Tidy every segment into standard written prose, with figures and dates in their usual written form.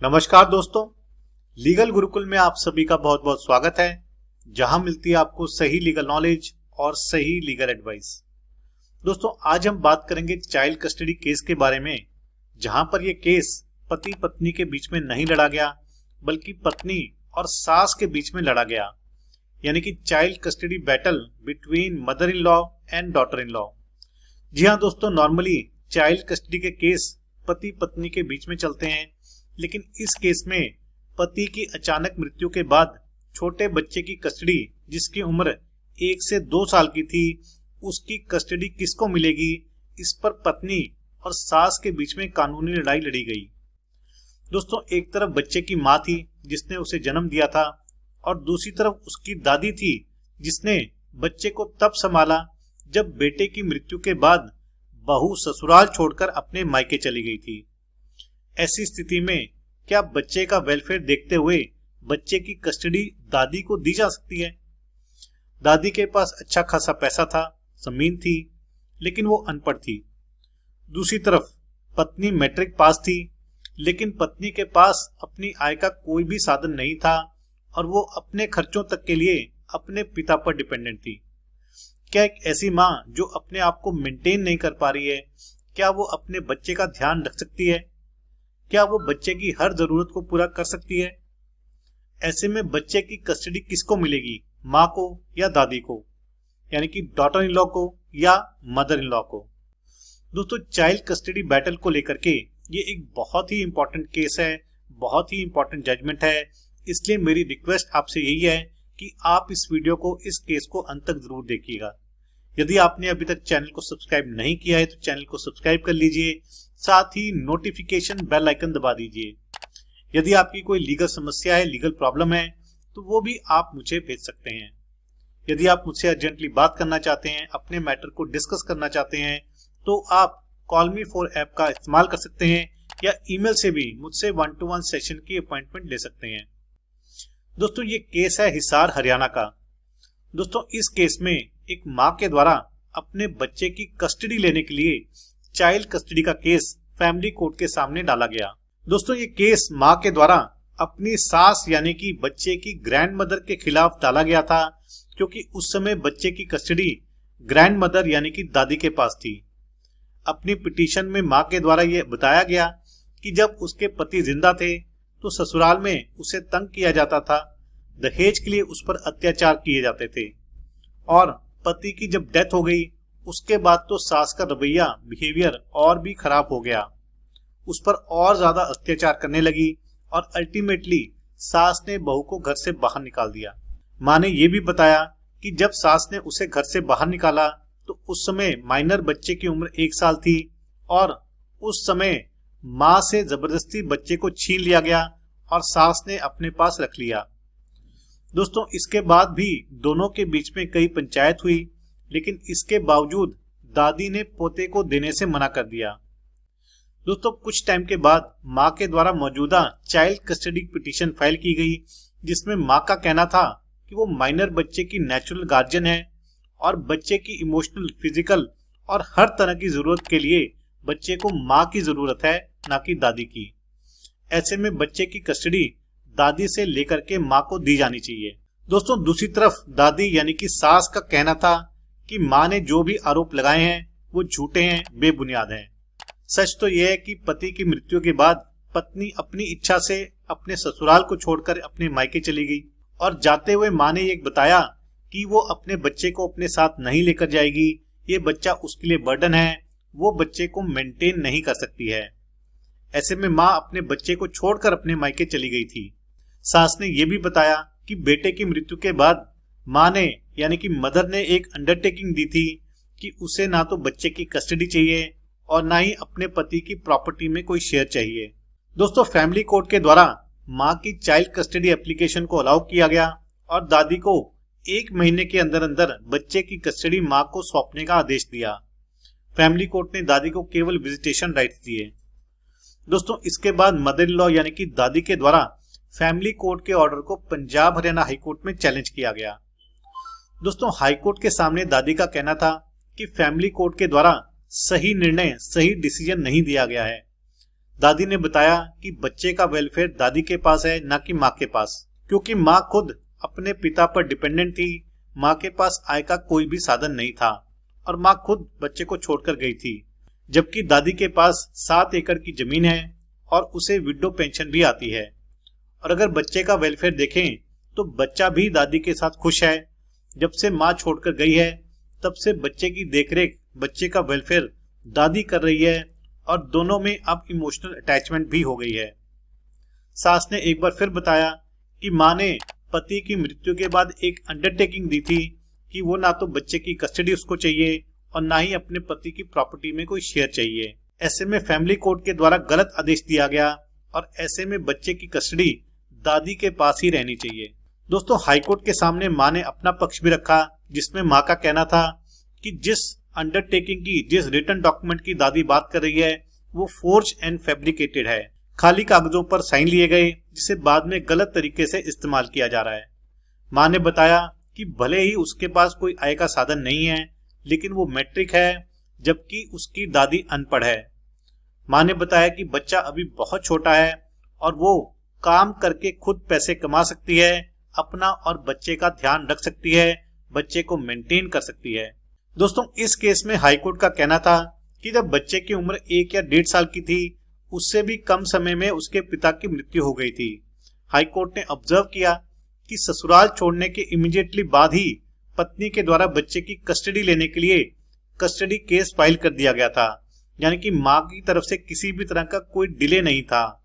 नमस्कार दोस्तों, लीगल गुरुकुल में आप सभी का बहुत बहुत स्वागत है, जहां मिलती है आपको सही लीगल नॉलेज और सही लीगल एडवाइस। दोस्तों, आज हम बात करेंगे चाइल्ड कस्टडी केस के बारे में, जहां पर यह केस पति पत्नी के बीच में नहीं लड़ा गया, बल्कि पत्नी और सास के बीच में लड़ा गया, यानी कि child custody battle between mother in law and daughter in law. जी हाँ दोस्तों, नॉर्मली चाइल्ड कस्टडी के केस पति पत्नी के बीच में चलते हैं, लेकिन इस केस में पति की अचानक मृत्यु के बाद छोटे बच्चे की कस्टडी, जिसकी उम्र 1 से 2 साल की थी, उसकी कस्टडी किसको मिलेगी, इस पर पत्नी और सास के बीच में कानूनी लड़ाई लड़ी गई। दोस्तों, एक तरफ बच्चे की मां थी जिसने उसे जन्म दिया था, और दूसरी तरफ उसकी दादी थी जिसने बच्चे को तब संभाला जब बेटे की मृत्यु के बाद बहू ससुराल छोड़कर अपने मायके चली गई थी। ऐसी स्थिति में क्या बच्चे का वेलफेयर देखते हुए बच्चे की कस्टडी दादी को दी जा सकती है? दादी के पास अच्छा खासा पैसा था, जमीन थी, लेकिन वो अनपढ़ थी। दूसरी तरफ पत्नी मैट्रिक पास थी, लेकिन पत्नी के पास अपनी आय का कोई भी साधन नहीं था और वो अपने खर्चों तक के लिए अपने पिता पर डिपेंडेंट थी। क्या एक ऐसी माँ जो अपने आप को मेंटेन नहीं कर पा रही है, क्या वो अपने बच्चे का ध्यान रख सकती है? क्या वो बच्चे की हर जरूरत को पूरा कर सकती है? ऐसे में बच्चे की कस्टडी किसको मिलेगी, माँ को या दादी को, यानी कि डॉटर इन लॉ को या मदर इन लॉ को? दोस्तों, चाइल्ड कस्टडी बैटल को लेकर के ये एक बहुत ही इंपॉर्टेंट केस है, बहुत ही इंपॉर्टेंट जजमेंट है। इसलिए मेरी रिक्वेस्ट आपसे यही है कि आप इस वीडियो को, इस केस को अंत तक जरूर देखिएगा। यदि आपने अभी तक चैनल को सब्सक्राइब नहीं किया है तो चैनल को सब्सक्राइब कर लीजिए, साथ ही नोटिफिकेशन बेल आइकन दबा दीजिए। यदि आपकी कोई लीगल समस्या है, लीगल प्रॉब्लम है, तो वो भी आप मुझे भेज सकते हैं। यदि आप मुझसे अर्जेंटली बात करना चाहते हैं, अपने मैटर को डिस्कस करना चाहते हैं, तो आप कॉल मी फॉर ऐप का इस्तेमाल कर सकते हैं या ईमेल से भी मुझसे 1-to-1 सेशन की अपॉइंटमेंट ले सकते हैं। दोस्तों, ये केस है हिसार हरियाणा का। दोस्तों, इस केस में एक माँ के द्वारा अपने बच्चे की कस्टडी लेने के लिए चाइल्ड कस्टडी का केस फैमिली कोर्ट के सामने डाला गया। दोस्तों, ये केस माँ के द्वारा अपनी सास यानी कि बच्चे की ग्रैंड मदर के खिलाफ डाला गया था, क्योंकि उस समय बच्चे की कस्टडी ग्रैंड मदर यानी कि दादी के पास थी। अपनी पिटीशन में माँ के द्वारा यह बताया गया कि जब उसके पति जिंदा थे तो ससुराल में उसे तंग किया जाता था, दहेज के लिए उस पर अत्याचार किए जाते थे, और पति की जब डेथ हो गई उसके बाद तो सास का रवैया, बिहेवियर और भी खराब हो गया। उस पर और ज्यादा अत्याचार करने लगी और अल्टीमेटली सास ने बहू को घर से बाहर निकाल दिया। माँ ने यह भी बताया कि जब सास ने उसे घर से बाहर निकाला तो उस समय माइनर बच्चे की उम्र 1 साल थी, और उस समय माँ से जबरदस्ती बच्चे को छीन लिया गया और सास ने अपने पास रख लिया। दोस्तों, इसके बाद भी दोनों के बीच में कई पंचायत हुई, लेकिन इसके बावजूद दादी ने पोते को देने से मना कर दिया। दोस्तों, कुछ टाइम के बाद माँ के द्वारा मौजूदा चाइल्ड कस्टडी पिटीशन फाइल की गई, जिसमें माँ का कहना था कि वो माइनर बच्चे की नेचुरल गार्जियन है और बच्चे की इमोशनल, फिजिकल और हर तरह की जरूरत के लिए बच्चे को माँ की जरूरत है, ना कि दादी की। ऐसे में बच्चे की कस्टडी दादी से लेकर के माँ को दी जानी चाहिए। दोस्तों, दूसरी तरफ दादी यानी कि सास का कहना था कि माँ ने जो भी आरोप लगाए हैं वो झूठे हैं, बेबुनियाद हैं। सच तो यह है कि पति की मृत्यु के बाद पत्नी अपनी इच्छा से अपने ससुराल को छोड़कर अपने मायके चली गई, और जाते हुए माँ ने ये बताया कि वो अपने बच्चे को अपने साथ नहीं लेकर जाएगी, ये बच्चा उसके लिए बर्डन है, वो बच्चे को मेंटेन नहीं कर सकती है। ऐसे में माँ अपने बच्चे को छोड़कर अपने मायके चली गई थी। सास ने यह भी बताया कि बेटे की मृत्यु के बाद माँ ने यानी कि मदर ने एक अंडरटेकिंग दी थी कि उसे ना तो बच्चे की कस्टडी चाहिए और ना ही अपने पति की प्रॉपर्टी में कोई शेयर चाहिए। दोस्तों, फैमिली कोर्ट के द्वारा माँ की चाइल्ड कस्टडी एप्लीकेशन को अलाउ किया गया और दादी को 1 महीने के अंदर अंदर बच्चे की कस्टडी माँ को सौंपने का आदेश दिया। फैमिली कोर्ट ने दादी को केवल विजिटेशन राइट्स दिए। दोस्तों, इसके बाद मदर इन लॉ यानी कि दादी के द्वारा फैमिली कोर्ट के ऑर्डर को पंजाब हरियाणा हाईकोर्ट में चैलेंज किया गया। दोस्तों, हाईकोर्ट के सामने दादी का कहना था कि फैमिली कोर्ट के द्वारा सही निर्णय, सही डिसीजन नहीं दिया गया है। दादी ने बताया कि बच्चे का वेलफेयर दादी के पास है, ना कि माँ के पास, क्योंकि माँ खुद अपने पिता पर डिपेंडेंट थी। माँ के पास आय का कोई भी साधन नहीं था और माँ खुद बच्चे को छोड़कर गई थी, जबकि दादी के पास 7 एकड़ की जमीन है और उसे विडो पेंशन भी आती है। और अगर बच्चे का वेलफेयर देखें तो बच्चा भी दादी के साथ खुश है। जब से माँ छोड़कर गई है तब से बच्चे की देखरेख, बच्चे का वेलफेयर दादी कर रही है और दोनों में अब इमोशनल अटैचमेंट भी हो गई है। सास ने एक बार फिर बताया कि माँ ने पति की मृत्यु के बाद एक अंडरटेकिंग दी थी कि वो ना तो बच्चे की कस्टडी उसको चाहिए और ना ही अपने पति की प्रॉपर्टी में कोई शेयर चाहिए। ऐसे में फैमिली कोर्ट के द्वारा गलत आदेश दिया गया और ऐसे में बच्चे की कस्टडी दादी के पास ही रहनी चाहिए। दोस्तों, हाईकोर्ट के सामने माँ ने अपना पक्ष भी रखा, जिसमें माँ का कहना था कि जिस अंडरटेकिंग की, जिस रिटन डॉक्यूमेंट की दादी बात कर रही है वो फोर्ज एंड फैब्रिकेटेड है, खाली कागजों पर साइन लिए गए जिसे बाद में गलत तरीके से इस्तेमाल किया जा रहा है। माँ ने बताया कि भले ही उसके पास कोई आय का साधन नहीं है, लेकिन वो मैट्रिक है, जबकि उसकी दादी अनपढ़ है। माँ ने बताया कि बच्चा अभी बहुत छोटा है और वो काम करके खुद पैसे कमा सकती है, अपना और बच्चे का ध्यान रख सकती है, बच्चे को मेंटेन कर सकती है। दोस्तों, इस केस में हाईकोर्ट का कहना था कि जब बच्चे की उम्र 1 या 1.5 साल की थी, उससे भी कम समय में उसके पिता की मृत्यु हो गई थी। हाईकोर्ट ने ऑब्जर्व किया कि ससुराल छोड़ने के इमीडिएटली बाद ही पत्नी के द्वारा बच्चे की कस्टडी लेने के लिए कस्टडी केस फाइल कर दिया गया था, यानी कि माँ की तरफ से किसी भी तरह का कोई डिले नहीं था।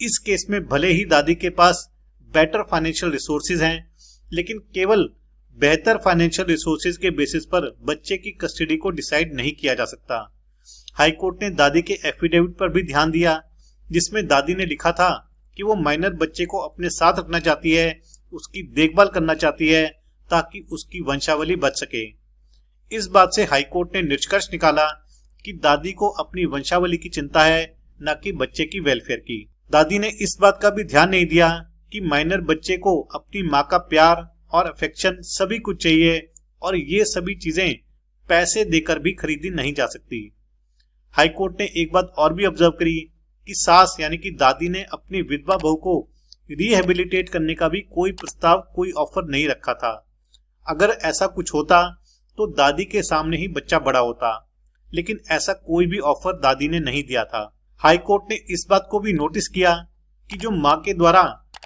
इस केस में भले ही दादी के पास बेटर फाइनेंशियल रिसोर्सेज हैं, लेकिन केवल बेहतर फाइनेंशियल रिसोर्सेज के बेसिस पर बच्चे की कस्टडी को डिसाइड नहीं किया जा सकता। हाईकोर्ट ने दादी के एफिडेविट पर भी ध्यान दिया, जिसमें दादी ने लिखा था कि वो माइनर बच्चे को अपने साथ रखना चाहती है, उसकी देखभाल करना चाहती है ताकि उसकी वंशावली बच सके। इस बात से हाईकोर्ट ने निष्कर्ष निकाला कि दादी को अपनी वंशावली की चिंता है, न कि बच्चे की वेलफेयर की। दादी ने इस बात का भी ध्यान नहीं दिया कि माइनर बच्चे को अपनी माँ का प्यार और अफेक्शन सभी कुछ चाहिए और ये सभी चीजें पैसे देकर भी खरीदी नहीं जा सकती। हाईकोर्ट ने एक बात और भी ऑब्जर्व करी कि सास यानी कि दादी ने अपनी विधवा बहू को रिहेबिलिटेट करने का भी कोई प्रस्ताव, कोई ऑफर नहीं रखा था। अगर ऐसा कुछ होता तो दादी के सामने ही बच्चा बड़ा होता, लेकिन ऐसा कोई भी ऑफर दादी ने नहीं दिया था। हाईकोर्ट ने इस बात को भी नोटिस किया कि जो माँ के द्वारा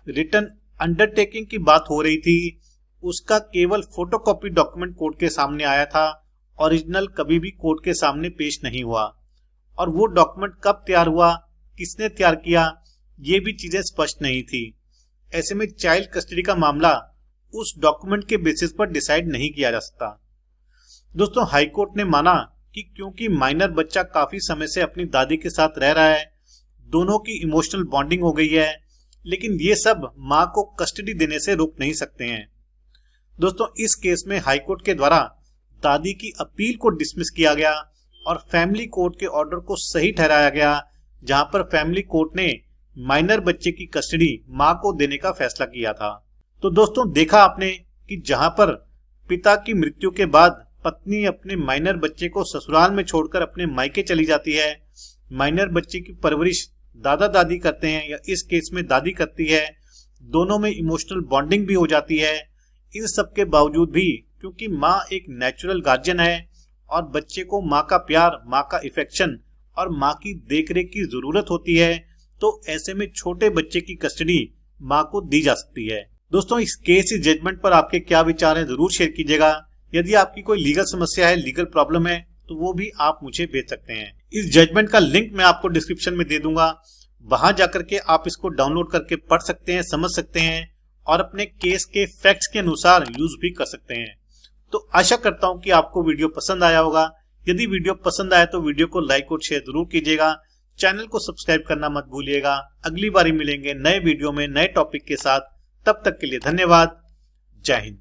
रिटन अंडरटेकिंग की बात हो रही थी, उसका केवल फोटोकॉपी डॉक्यूमेंट कोर्ट के सामने आया था, ओरिजिनल कभी भी कोर्ट के सामने पेश नहीं हुआ। और वो डॉक्यूमेंट कब तैयार हुआ, किसने तैयार किया, ये भी चीजें स्पष्ट नहीं थी। ऐसे में चाइल्ड कस्टडी का मामला उस डॉक्यूमेंट के बेसिस पर डिसाइड नहीं किया जा सकता। दोस्तों, हाईकोर्ट ने माना कि क्योंकि माइनर बच्चा काफी समय से अपनी दादी के साथ रह रहा है, दोनों की इमोशनल बॉन्डिंग हो गई है, लेकिन ये सब माँ को कस्टडी देने से रोक नहीं सकते हैं। दोस्तों, इस केस में हाईकोर्ट के द्वारा दादी की अपील को डिसमिस किया गया और फैमिली कोर्ट के ऑर्डर को सही ठहराया गया, जहां पर फैमिली कोर्ट ने माइनर बच्चे की कस्टडी माँ को देने का फैसला किया था। तो दोस्तों, देखा आपने कि जहां पर पिता की मृत्यु के बाद पत्नी अपने माइनर बच्चे को ससुराल में छोड़कर अपने मायके चली जाती है, माइनर बच्चे की परवरिश दादा दादी करते हैं या इस केस में दादी करती है, दोनों में इमोशनल बॉन्डिंग भी हो जाती है। इन सब के बावजूद भी क्योंकि माँ एक नेचुरल गार्जियन है और बच्चे को माँ का प्यार, माँ का इफेक्शन और माँ की देखरेख की जरूरत होती है, तो ऐसे में छोटे बच्चे की कस्टडी माँ को दी जा सकती है। दोस्तों, इस केस इस जजमेंट पर आपके क्या विचार हैं जरूर शेयर कीजिएगा। यदि आपकी कोई लीगल समस्या है, लीगल प्रॉब्लम है, तो वो भी आप मुझे भेज सकते हैं। इस जजमेंट का लिंक मैं आपको डिस्क्रिप्शन में दे दूंगा, वहां जाकर के आप इसको डाउनलोड करके पढ़ सकते हैं, समझ सकते हैं और अपने केस के फैक्ट्स के अनुसार यूज भी कर सकते हैं। तो आशा करता हूं कि आपको वीडियो पसंद आया होगा। यदि वीडियो पसंद आया तो वीडियो को लाइक और शेयर जरूर कीजिएगा। चैनल को सब्सक्राइब करना मत भूलिएगा। अगली बारी मिलेंगे नए वीडियो में नए टॉपिक के साथ। तब तक के लिए धन्यवाद। जय हिंद।